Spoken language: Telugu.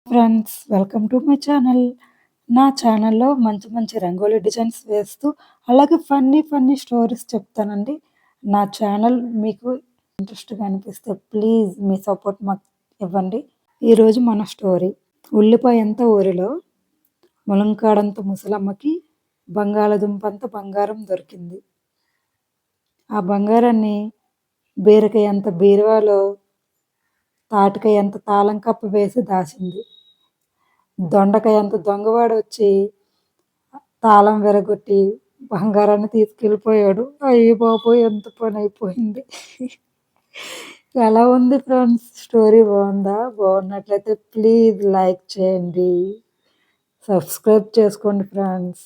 Friends, welcome to my channel. నా ఛానల్‌లో మంచి మంచి రంగోలీ డిజైన్స్ వేస్తూ, అలాగే ఫన్నీ స్టోరీస్ చెప్తానండి. నా ఛానల్ మీకు ఇంట్రెస్ట్‌గా అనిపిస్తే ప్లీజ్ మీ సపోర్ట్ మాకు ఇవ్వండి. ఈరోజు మన స్టోరీ ఉల్లిపాయంత ఊరిలో ములంకాడంత ముసలమ్మకి బంగాళదుంపంత బంగారం దొరికింది. ఆ బంగారాన్ని బీరకాయంత బీరువాలో తాటికాయంత తాళం కప్ప వేసి దాచింది. దొండకాయంత దొంగవాడొచ్చి తాళం విరగొట్టి బంగారాన్ని తీసుకెళ్ళిపోయాడు. అయ్య బాబోయ్! ఎంత పనైపోయింది. ఎలా ఉంది ఫ్రెండ్స్? స్టోరీ బావుందా? బాగున్నట్లయితే ప్లీజ్ లైక్ చేయండి. సబ్స్క్రైబ్ చేసుకోండి ఫ్రెండ్స్.